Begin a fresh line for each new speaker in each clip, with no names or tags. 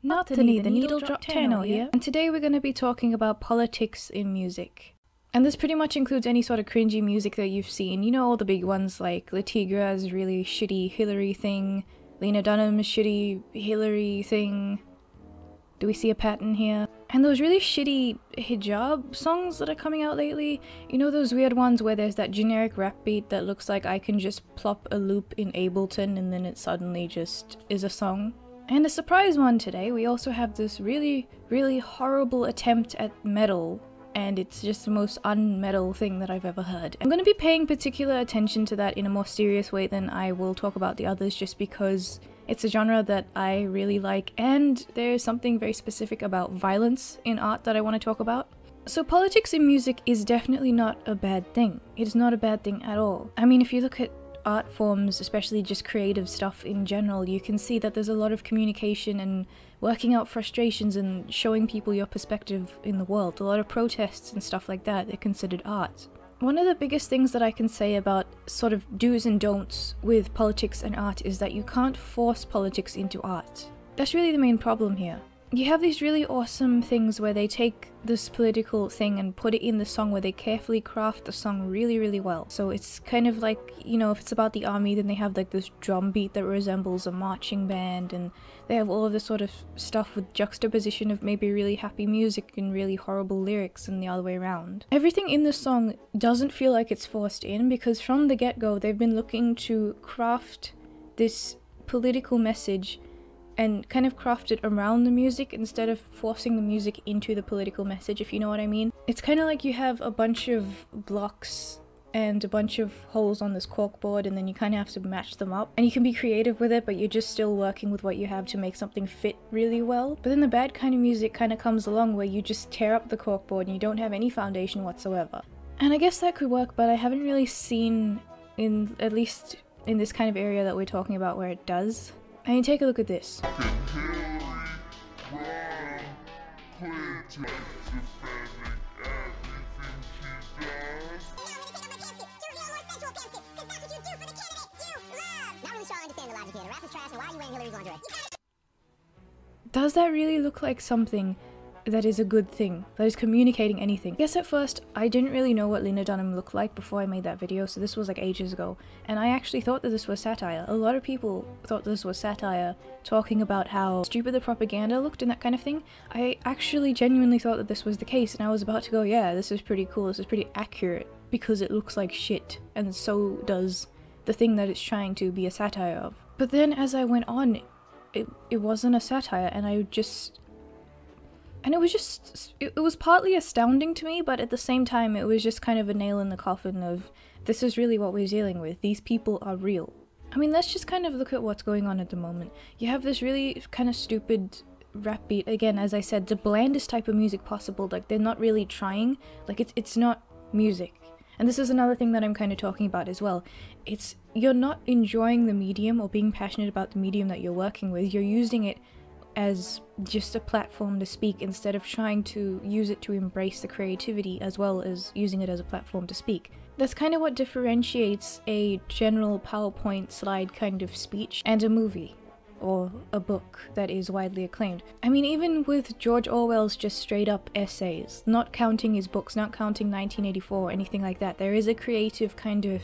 Nathani, the Needle Drop Tano here, and today we're going to be talking about politics in music. And this pretty much includes any sort of cringy music that you've seen. You know, all the big ones like Latigra's really shitty Hillary thing, Lena Dunham's shitty Hillary thing. Do we see a pattern here? And those really shitty hijab songs that are coming out lately. You know, those weird ones where there's that generic rap beat that looks like I can just plop a loop in Ableton and then it suddenly just is a song. And a surprise one today, we also have this really, really horrible attempt at metal, and it's just the most un-metal thing that I've ever heard. I'm going to be paying particular attention to that in a more serious way than I will talk about the others, just because it's a genre that I really like, and there's something very specific about violence in art that I want to talk about. So politics in music is definitely not a bad thing. It's not a bad thing at all. I mean, if you look at art forms, especially just creative stuff in general, you can see that there's a lot of communication and working out frustrations and showing people your perspective in the world. A lot of protests and stuff like that are considered art. One of the biggest things that I can say about sort of do's and don'ts with politics and art is that you can't force politics into art. That's really the main problem here. You have these really awesome things where they take this political thing and put it in the song, where they carefully craft the song really, really well. So it's kind of like, you know, if it's about the army, then they have like this drum beat that resembles a marching band, and they have all of this sort of stuff with juxtaposition of maybe really happy music and really horrible lyrics and the other way around. Everything in this song doesn't feel like it's forced in, because from the get-go they've been looking to craft this political message and kind of craft it around the music instead of forcing the music into the political message, if you know what I mean. It's kind of like you have a bunch of blocks and a bunch of holes on this corkboard, and then you kind of have to match them up. And you can be creative with it, but you're just still working with what you have to make something fit really well. But then the bad kind of music kind of comes along where you just tear up the corkboard and you don't have any foundation whatsoever. And I guess that could work, but I haven't really seen, at least in this kind of area that we're talking about, where it does. I mean, take a look at this. Does that really look like something that is a good thing, that is communicating anything? I guess at first I didn't really know what Lena Dunham looked like before I made that video, so this was like ages ago, and I actually thought that this was satire. A lot of people thought this was satire, talking about how stupid the propaganda looked and that kind of thing. I actually genuinely thought that this was the case, and I was about to go, yeah, this is pretty cool, this is pretty accurate, because it looks like shit, and so does the thing that it's trying to be a satire of. But then as I went on, it wasn't a satire, and it was partly astounding to me, but at the same time it was just kind of a nail in the coffin of, this is really what we're dealing with. These people are real. I mean, let's just kind of look at what's going on at the moment. You have this really kind of stupid rap beat, again, as I said, the blandest type of music possible. Like, they're not really trying, like it's not music. And this is another thing that I'm kind of talking about as well. You're not enjoying the medium or being passionate about the medium that you're working with. You're using it as just a platform to speak instead of trying to use it to embrace the creativity as well as using it as a platform to speak. That's kind of what differentiates a general PowerPoint slide kind of speech and a movie or a book that is widely acclaimed. I mean, even with George Orwell's just straight up essays, not counting his books, not counting 1984 or anything like that, there is a creative kind of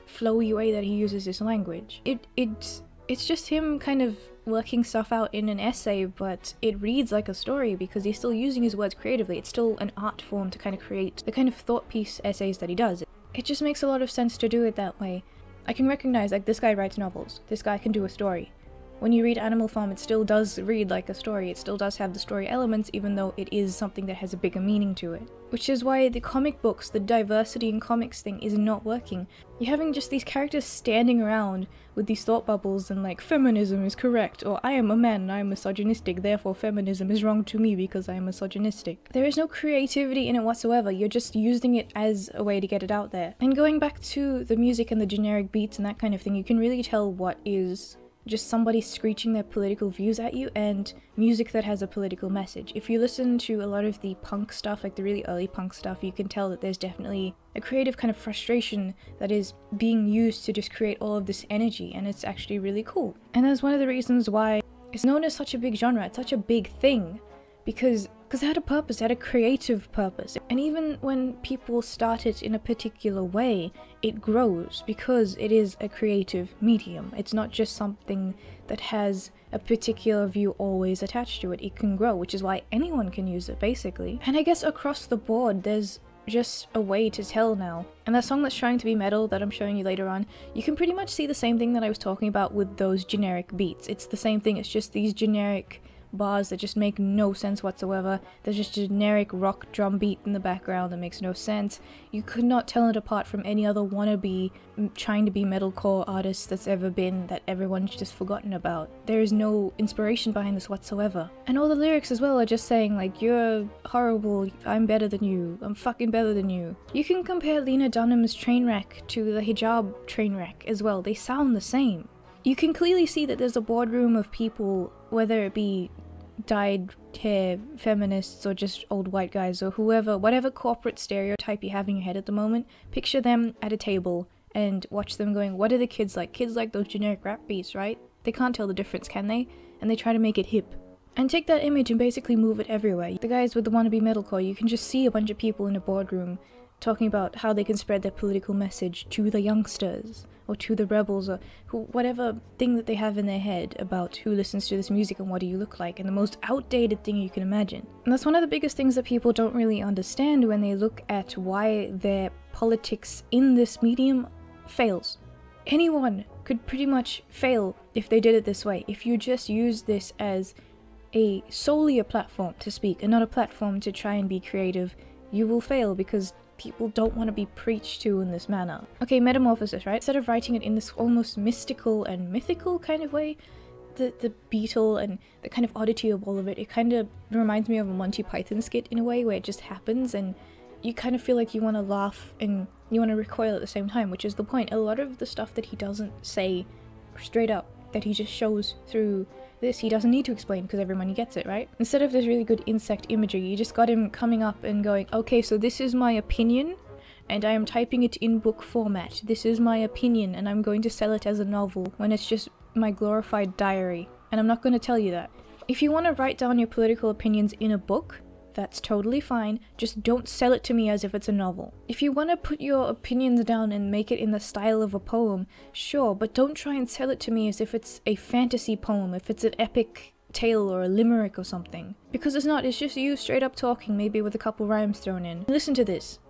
flowy way that he uses his language. It's just him kind of working stuff out in an essay, but it reads like a story because he's still using his words creatively. It's still an art form to kind of create the kind of thought piece essays that he does. It just makes a lot of sense to do it that way. I can recognize, like, this guy writes novels, this guy can do a story. When you read Animal Farm, it still does read like a story, it still does have the story elements, even though it is something that has a bigger meaning to it. Which is why the comic books, the diversity in comics thing is not working. You're having just these characters standing around with these thought bubbles and like, feminism is correct, or I am a man and I am misogynistic, therefore feminism is wrong to me because I am misogynistic. There is no creativity in it whatsoever, you're just using it as a way to get it out there. And going back to the music and the generic beats and that kind of thing, you can really tell what is just somebody screeching their political views at you and music that has a political message. If you listen to a lot of the punk stuff, like the really early punk stuff, you can tell that there's definitely a creative kind of frustration that is being used to just create all of this energy, and it's actually really cool. And that's one of the reasons why It's known as such a big genre, it's such a big thing, because it had a purpose, it had a creative purpose. And even when people start it in a particular way, it grows because it is a creative medium. It's not just something that has a particular view always attached to it. It can grow, which is why anyone can use it, basically. And I guess across the board, there's just a way to tell now. And that song that's trying to be metal that I'm showing you later on, you can pretty much see the same thing that I was talking about with those generic beats. It's the same thing, it's just these generic bars that just make no sense whatsoever. There's just a generic rock drum beat in the background that makes no sense. You could not tell it apart from any other wannabe trying to be metalcore artist that's ever been, that everyone's just forgotten about. There is no inspiration behind this whatsoever. And all the lyrics as well are just saying like, you're horrible, I'm better than you, I'm fucking better than you. You can compare Lena Dunham's Trainwreck to the Hijab Trainwreck as well. They sound the same. You can clearly see that there's a boardroom of people, whether it be dyed hair feminists or just old white guys or whoever, whatever corporate stereotype you have in your head at the moment, picture them at a table and watch them going, what are the kids like? Kids like those generic rap beats, right? They can't tell the difference, can they? And they try to make it hip. And take that image and basically move it everywhere. The guys with the wannabe metalcore, you can just see a bunch of people in a boardroom talking about how they can spread their political message to the youngsters, or to the rebels, or whatever thing that they have in their head about who listens to this music and what do you look like, and the most outdated thing you can imagine. And that's one of the biggest things that people don't really understand when they look at why their politics in this medium fails. Anyone could pretty much fail if they did it this way. If you just use this as solely a platform to speak and not a platform to try and be creative, you will fail because people don't want to be preached to in this manner. Okay, metamorphosis, right? Instead of writing it in this almost mystical and mythical kind of way, the beetle and the kind of oddity of all of it, it kind of reminds me of a Monty Python skit in a way where it just happens and you kind of feel like you want to laugh and you want to recoil at the same time, which is the point. A lot of the stuff that he doesn't say straight up, that he just shows through this, he doesn't need to explain because everyone gets it, right? Instead of this really good insect imagery, you just got him coming up and going, okay, so this is my opinion and I am typing it in book format. This is my opinion and I'm going to sell it as a novel when it's just my glorified diary. And I'm not going to tell you that. If you want to write down your political opinions in a book, that's totally fine, just don't sell it to me as if it's a novel. If you want to put your opinions down and make it in the style of a poem, sure, but don't try and sell it to me as if it's a fantasy poem, if it's an epic tale or a limerick or something. Because it's not, it's just you straight up talking, maybe with a couple rhymes thrown in. Listen to this.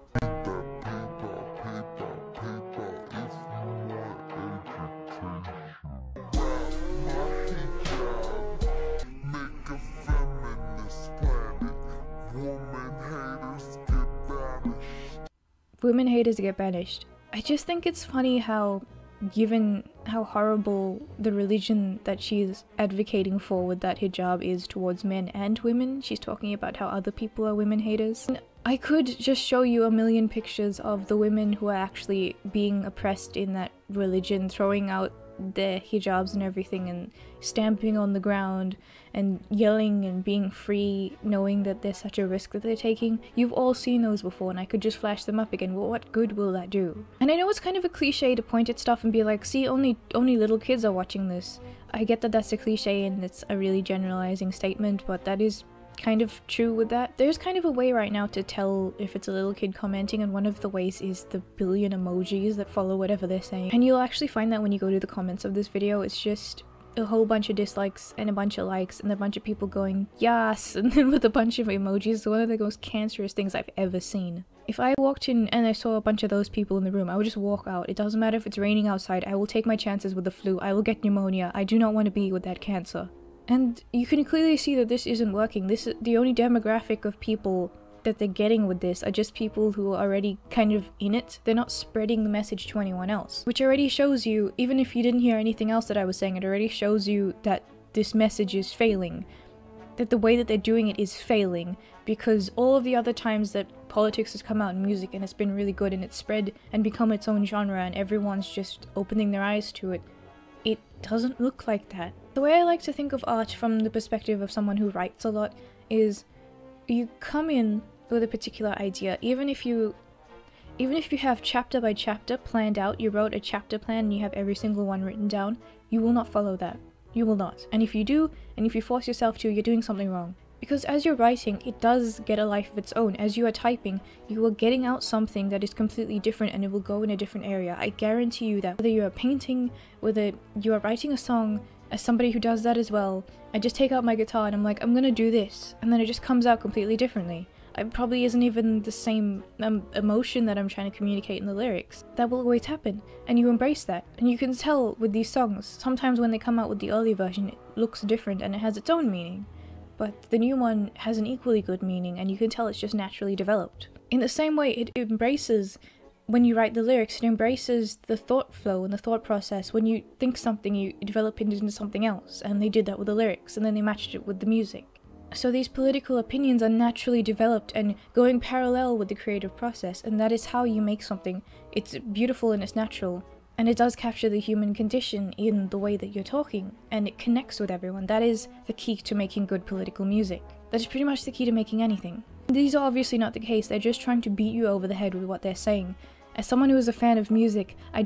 Women haters get banished. I just think it's funny how, given how horrible the religion that she's advocating for with that hijab is towards men and women, she's talking about how other people are women haters. And I could just show you a million pictures of the women who are actually being oppressed in that religion, throwing out their hijabs and everything and stamping on the ground and yelling and being free, knowing that there's such a risk that they're taking. You've all seen those before and I could just flash them up again. Well, what good will that do? And I know it's kind of a cliche to point at stuff and be like, see, only little kids are watching this. I get that that's a cliche and it's a really generalizing statement, but that is kind of true with that. There's kind of a way right now to tell if it's a little kid commenting, and one of the ways is the billion emojis that follow whatever they're saying. And you'll actually find that when you go to the comments of this video, it's just a whole bunch of dislikes and a bunch of likes and a bunch of people going yes, and then with a bunch of emojis. One of the most cancerous things I've ever seen. If I walked in and I saw a bunch of those people in the room, I would just walk out. It doesn't matter if it's raining outside, I will take my chances with the flu. I will get pneumonia. I do not want to be with that cancer. And you can clearly see that this isn't working. This is the only demographic of people that they're getting with this are just people who are already kind of in it. They're not spreading the message to anyone else, which already shows you, even if you didn't hear anything else that I was saying, it already shows you that this message is failing, that the way that they're doing it is failing, because all of the other times that politics has come out in music and it's been really good and it's spread and become its own genre and everyone's just opening their eyes to it, it doesn't look like that. The way I like to think of art from the perspective of someone who writes a lot is you come in with a particular idea, even if you have chapter by chapter planned out, you wrote a chapter plan and you have every single one written down, you will not follow that. You will not. And if you do, and if you force yourself to, you're doing something wrong. Because as you're writing, it does get a life of its own. As you are typing, you are getting out something that is completely different and it will go in a different area. I guarantee you that whether you are painting, whether you are writing a song, as somebody who does that as well, I just take out my guitar and I'm like, I'm gonna do this. And then it just comes out completely differently. It probably isn't even the same emotion that I'm trying to communicate in the lyrics. That will always happen, and you embrace that. And you can tell with these songs, sometimes when they come out with the early version, it looks different and it has its own meaning. But the new one has an equally good meaning, and you can tell it's just naturally developed. In the same way, it embraces, when you write the lyrics, it embraces the thought flow and the thought process. When you think something, you develop it into something else, and they did that with the lyrics, and then they matched it with the music. So these political opinions are naturally developed and going parallel with the creative process, and that is how you make something. It's beautiful and it's natural, and it does capture the human condition in the way that you're talking, and it connects with everyone. That is the key to making good political music. That is pretty much the key to making anything. These are obviously not the case, they're just trying to beat you over the head with what they're saying. As someone who is a fan of music, I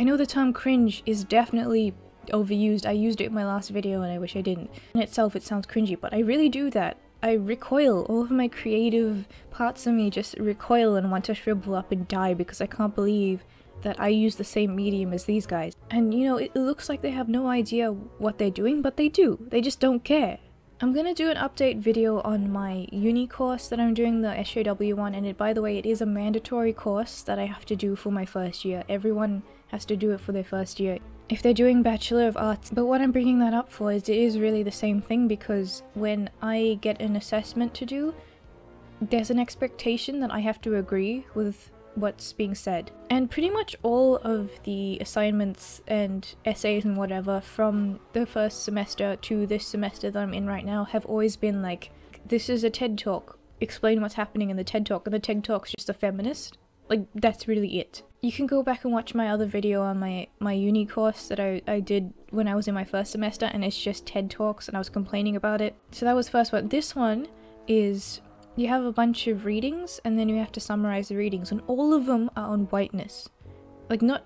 know the term cringe is definitely overused. I used it in my last video and I wish I didn't. In itself it sounds cringy, but I really do that. I recoil. All of my creative parts of me just recoil and want to shrivel up and die because I can't believe that I use the same medium as these guys. And you know, it looks like they have no idea what they're doing, but they do. They just don't care. I'm gonna do an update video on my uni course that I'm doing, the SJW one, and by the way, it is a mandatory course that I have to do for my first year. Everyone has to do it for their first year if they're doing Bachelor of Arts. But what I'm bringing that up for is it is really the same thing, because when I get an assessment to do, there's an expectation that I have to agree with what's being said. And pretty much all of the assignments and essays and whatever from the first semester to this semester that I'm in right now have always been like, this is a TED Talk, explain what's happening in the TED Talk, and the TED Talk's just a feminist. Like, that's really it. You can go back and watch my other video on my uni course that I did when I was in my first semester, and it's just TED Talks and I was complaining about it. So that was the first one. This one is, you have a bunch of readings and then you have to summarize the readings, and all of them are on whiteness. Like, not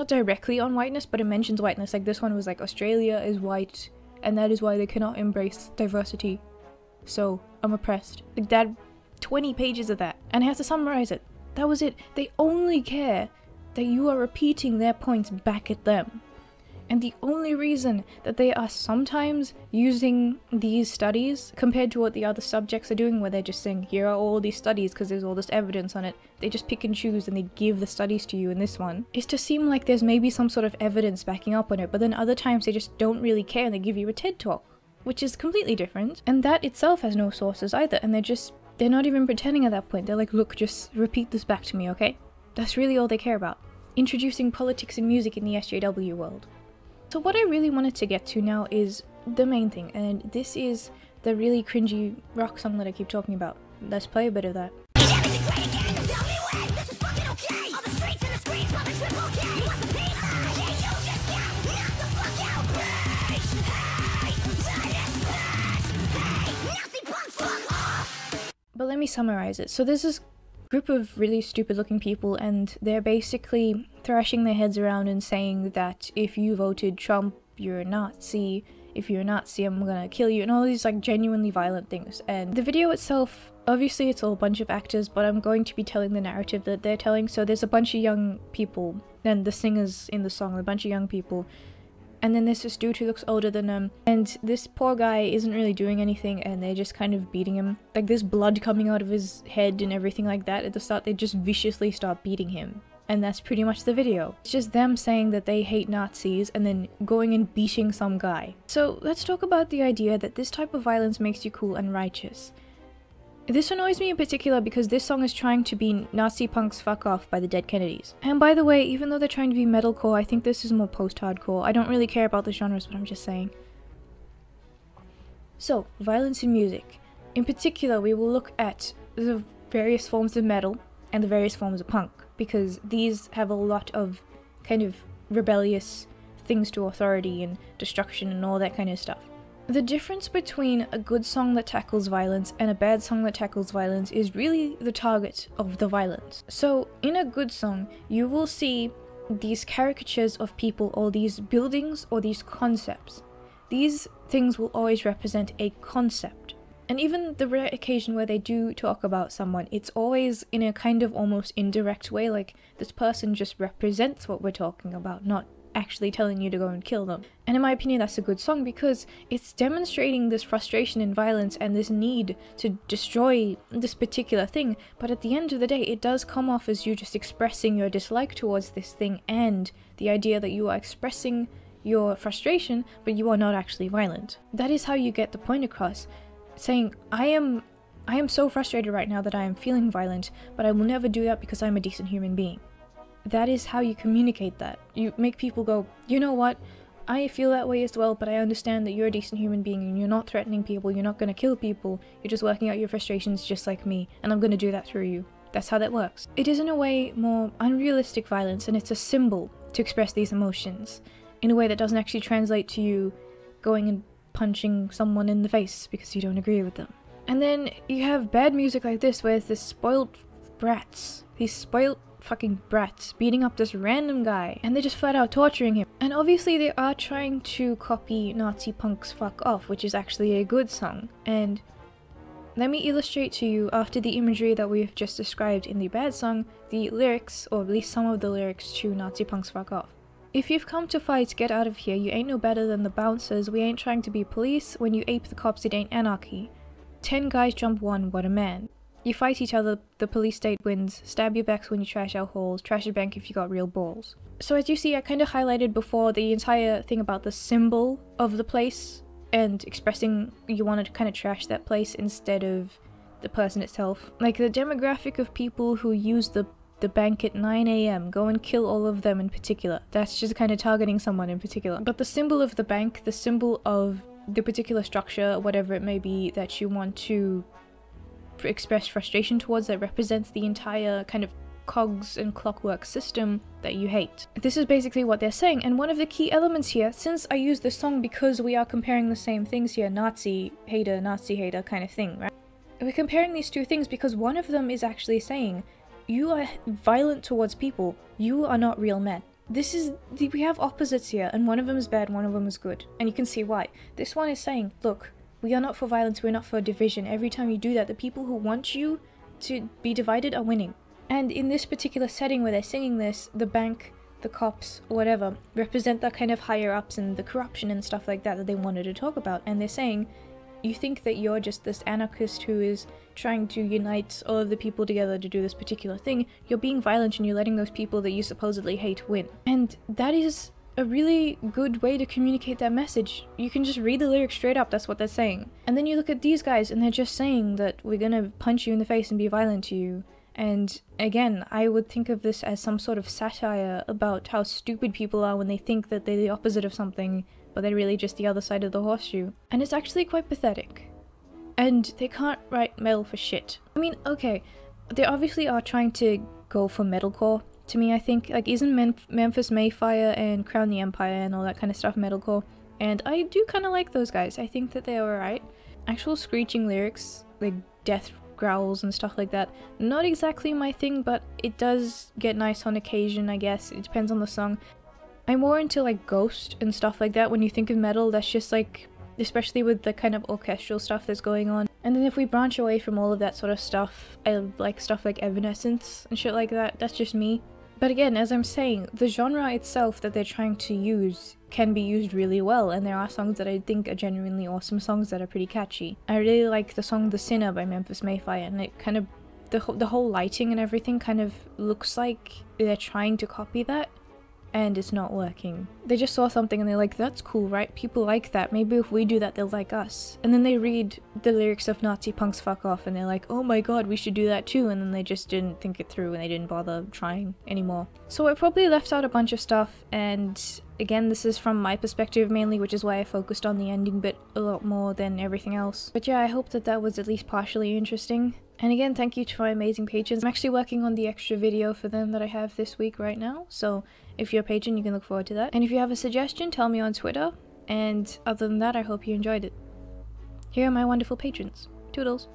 directly on whiteness, but it mentions whiteness. Like, this one was like, Australia is white and that is why they cannot embrace diversity. So I'm oppressed. Like, that, 20 pages of that, and I have to summarize it. That was it. They only care that you are repeating their points back at them. And the only reason that they are sometimes using these studies compared to what the other subjects are doing, where they're just saying, here are all these studies because there's all this evidence on it, they just pick and choose and they give the studies to you in this one, is to seem like there's maybe some sort of evidence backing up on it, but then other times they just don't really care and they give you a TED Talk, which is completely different. And that itself has no sources either, and they're not even pretending at that point. They're like, look, just repeat this back to me, okay? That's really all they care about. Introducing politics and music in the SJW world. So what I really wanted to get to now is the main thing, and this is the really cringy rock song that I keep talking about. Let's play a bit of that. But let me summarize it. So there's this group of really stupid looking people, and they're basically thrashing their heads around and saying that if you voted Trump, you're a Nazi. If you're a Nazi, I'm gonna kill you, and all these like genuinely violent things. And the video itself, obviously it's all a bunch of actors, but I'm going to be telling the narrative that they're telling. So there's a bunch of young people, and the singers in the song are a bunch of young people. And then there's this dude who looks older than them, and this poor guy isn't really doing anything, and they're just kind of beating him. Like, there's blood coming out of his head and everything like that. At the start, they just viciously start beating him. And that's pretty much the video. It's just them saying that they hate Nazis and then going and beating some guy. So let's talk about the idea that this type of violence makes you cool and righteous. This annoys me in particular because this song is trying to be Nazi punks fuck off by the Dead Kennedys. And by the way, even though they're trying to be metalcore, I think this is more post-hardcore. I don't really care about the genres, but I'm just saying. So, violence in music. In particular, we will look at the various forms of metal and the various forms of punk, because these have a lot of kind of rebellious things to authority and destruction and all that kind of stuff. The difference between a good song that tackles violence and a bad song that tackles violence is really the target of the violence. So in a good song, you will see these caricatures of people or these buildings or these concepts. These things will always represent a concept. And even the rare occasion where they do talk about someone, it's always in a kind of almost indirect way, like this person just represents what we're talking about, not actually telling you to go and kill them. And in my opinion, that's a good song because it's demonstrating this frustration and violence and this need to destroy this particular thing, but at the end of the day, it does come off as you just expressing your dislike towards this thing and the idea that you are expressing your frustration, but you are not actually violent. That is how you get the point across, saying, I am so frustrated right now that I am feeling violent, but I will never do that because I'm a decent human being. That is how you communicate that. You make people go, you know what, I feel that way as well, but I understand that you're a decent human being and you're not threatening people, you're not going to kill people, you're just working out your frustrations just like me, and I'm going to do that through you. That's how that works. It is in a way more unrealistic violence, and it's a symbol to express these emotions in a way that doesn't actually translate to you going and punching someone in the face because you don't agree with them. And then you have bad music like this where this spoiled brats, these spoiled fucking brats beating up this random guy and they're just flat out torturing him. And obviously they are trying to copy Nazi Punk's Fuck Off, which is actually a good song. And let me illustrate to you, after the imagery that we've just described in the bad song, the lyrics, or at least some of the lyrics to Nazi Punk's Fuck Off. If you've come to fight, get out of here, you ain't no better than the bouncers, we ain't trying to be police, when you ape the cops it ain't anarchy. 10 guys jump one, what a man. You fight each other, the police state wins, stab your backs when you trash our holes, trash your bank if you got real balls. So as you see, I kind of highlighted before the entire thing about the symbol of the place and expressing you wanted to kind of trash that place instead of the person itself. Like the demographic of people who use the bank at 9 AM, go and kill all of them in particular. That's just kind of targeting someone in particular. But the symbol of the bank, the symbol of the particular structure, whatever it may be that you want to express frustration towards, that represents the entire kind of cogs and clockwork system that you hate. This is basically what they're saying, and one of the key elements here, since I use this song because we are comparing the same things here, Nazi hater kind of thing, right? We're comparing these two things because one of them is actually saying, you are violent towards people, you are not real men. We have opposites here, and one of them is bad, one of them is good, and you can see why. This one is saying, look, we are not for violence, we're not for division. Every time you do that, the people who want you to be divided are winning. And in this particular setting where they're singing this, the bank, the cops, whatever, represent that kind of higher ups and the corruption and stuff like that they wanted to talk about. And they're saying, you think that you're just this anarchist who is trying to unite all of the people together to do this particular thing. You're being violent and you're letting those people that you supposedly hate win. And that is a really good way to communicate that message. You can just read the lyrics straight up, that's what they're saying. And then you look at these guys and they're just saying that we're gonna punch you in the face and be violent to you. And again, I would think of this as some sort of satire about how stupid people are when they think that they're the opposite of something, but they're really just the other side of the horseshoe. And it's actually quite pathetic. And they can't write metal for shit. I mean, okay, they obviously are trying to go for metalcore. To me, I think, like, isn't Memphis Mayfire and Crown the Empire and all that kind of stuff metalcore? And I do kind of like those guys. I think that they're alright. Actual screeching lyrics, like death growls and stuff like that, not exactly my thing, but it does get nice on occasion, I guess. It depends on the song. I'm more into like Ghost and stuff like that. When you think of metal, that's just like, especially with the kind of orchestral stuff that's going on. And then if we branch away from all of that sort of stuff, I like stuff like Evanescence and shit like that. That's just me. But again, as I'm saying, the genre itself that they're trying to use can be used really well, and there are songs that I think are genuinely awesome songs that are pretty catchy. I really like the song The Sinner by Memphis Mayfire, and it kind of, the whole lighting and everything kind of looks like they're trying to copy that, and it's not working. They just saw something and they're like, that's cool, right? People like that. Maybe if we do that, they'll like us. And then they read the lyrics of Nazi Punk's Fuck Off and they're like, oh my god, we should do that too. And then they just didn't think it through and they didn't bother trying anymore. So I probably left out a bunch of stuff, and again, this is from my perspective mainly, which is why I focused on the ending bit a lot more than everything else. But yeah, I hope that that was at least partially interesting. And again, thank you to my amazing patrons. I'm actually working on the extra video for them that I have this week right now, so if you're a patron, you can look forward to that. And if you have a suggestion, tell me on Twitter. And other than that, I hope you enjoyed it. Here are my wonderful patrons. Toodles.